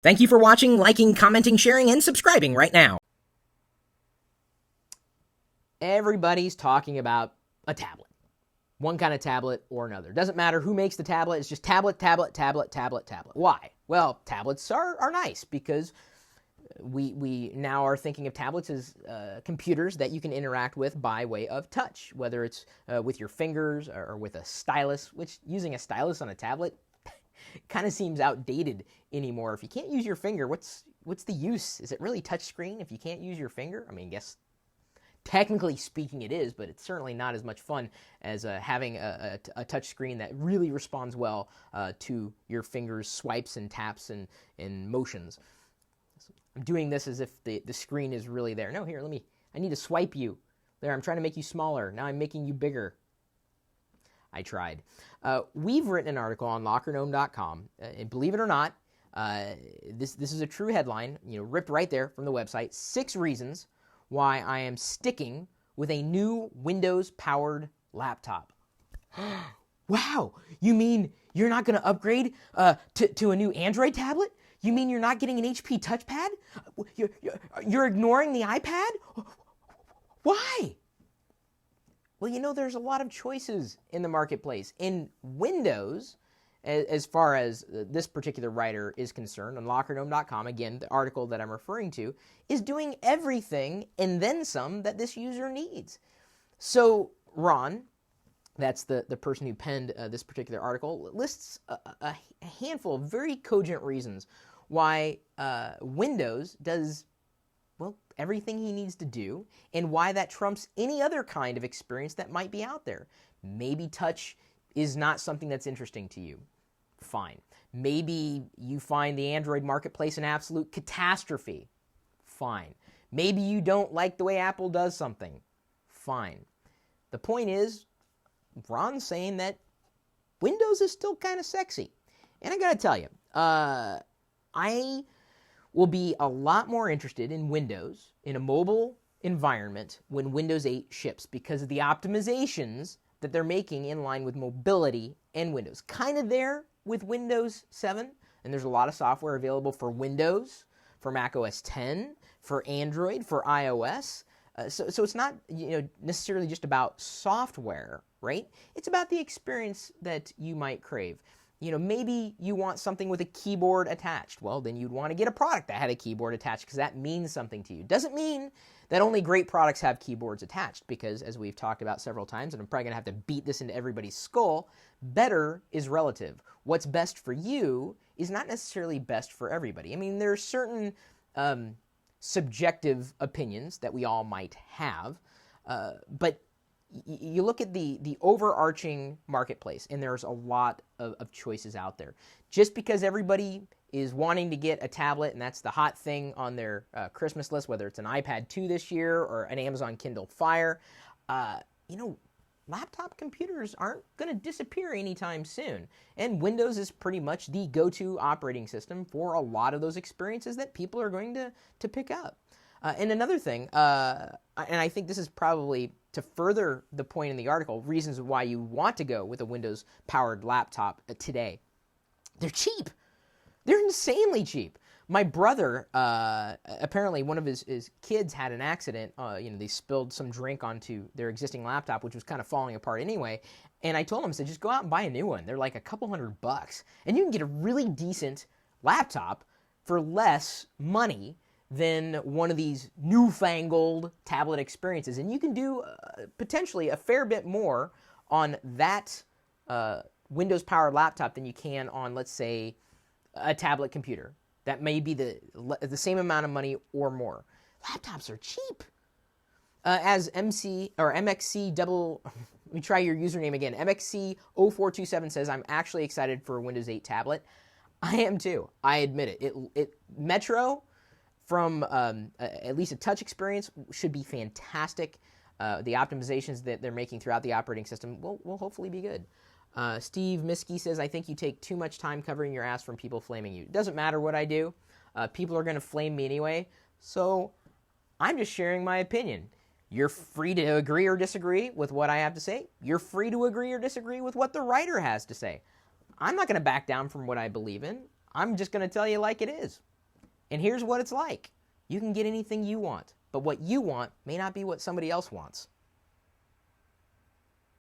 Thank you for watching, liking, commenting, sharing, and subscribing right now. Everybody's talking about a tablet. One kind of tablet or another. Doesn't matter who makes the tablet. It's just tablet, tablet, tablet, tablet, tablet. Why? Well, tablets are nice because we now are thinking of tablets as computers that you can interact with by way of touch, whether it's with your fingers or with a stylus, which using a stylus on a tablet kind of seems outdated anymore. If you can't use your finger, what's the use? Is it really touchscreen if you can't use your finger? I mean, I guess technically speaking it is, but it's certainly not as much fun as having a touch screen that really responds well to your fingers' swipes and taps and motions. I'm doing this as if the screen is really there. No, here, I need to swipe you. There, I'm trying to make you smaller. Now I'm making you bigger. I tried. We've written an article on lockergnome.com, and believe it or not, this is a true headline, ripped right there from the website. 6 reasons why I am sticking with a new Windows-powered laptop. Wow, you mean you're not going to upgrade to a new Android tablet? You mean you're not getting an HP touchpad? You're ignoring the iPad? Why? Well, there's a lot of choices in the marketplace. In Windows, as far as this particular writer is concerned, on lockergnome.com, again, the article that I'm referring to, is doing everything and then some that this user needs. So Ron, that's the person who penned this particular article, lists a handful of very cogent reasons why Windows does, well, everything he needs to do, and why that trumps any other kind of experience that might be out there. Maybe touch is not something that's interesting to you. Fine. Maybe you find the Android marketplace an absolute catastrophe. Fine. Maybe you don't like the way Apple does something. Fine. The point is, Ron's saying that Windows is still kind of sexy. And I gotta tell you, I will be a lot more interested in Windows in a mobile environment when Windows 8 ships because of the optimizations that they're making in line with mobility and Windows. Kind of there with Windows 7, and there's a lot of software available for Windows, for Mac OS X, for Android, for iOS. So it's not necessarily just about software, right? It's about the experience that you might crave. Maybe you want something with a keyboard attached. Well, then you'd want to get a product that had a keyboard attached because that means something to you. Doesn't mean that only great products have keyboards attached because, as we've talked about several times, and I'm probably going to have to beat this into everybody's skull, better is relative. What's best for you is not necessarily best for everybody. I mean, there are certain subjective opinions that we all might have, but you look at the overarching marketplace, and there's a lot of choices out there. Just because everybody is wanting to get a tablet, and that's the hot thing on their Christmas list, whether it's an iPad 2 this year or an Amazon Kindle Fire, laptop computers aren't going to disappear anytime soon. And Windows is pretty much the go-to operating system for a lot of those experiences that people are going to pick up. And another thing, and I think this is probably to further the point in the article, reasons why you want to go with a Windows-powered laptop today. They're cheap. They're insanely cheap. My brother, apparently one of his kids had an accident. They spilled some drink onto their existing laptop, which was kind of falling apart anyway. And I told him, I said, just go out and buy a new one. They're like a couple $100. And you can get a really decent laptop for less money than one of these newfangled tablet experiences. And you can do potentially a fair bit more on that Windows-powered laptop than you can on, let's say, a tablet computer. That may be the same amount of money or more. Laptops are cheap. As MXC double, let me try your username again. MXC0427 says, I'm actually excited for a Windows 8 tablet. I am too. I admit it. Metro, from at least a touch experience, should be fantastic. The optimizations that they're making throughout the operating system will hopefully be good. Steve Miskey says, I think you take too much time covering your ass from people flaming you. It doesn't matter what I do. People are going to flame me anyway. So I'm just sharing my opinion. You're free to agree or disagree with what I have to say. You're free to agree or disagree with what the writer has to say. I'm not going to back down from what I believe in. I'm just going to tell you like it is. And here's what it's like. You can get anything you want, but what you want may not be what somebody else wants.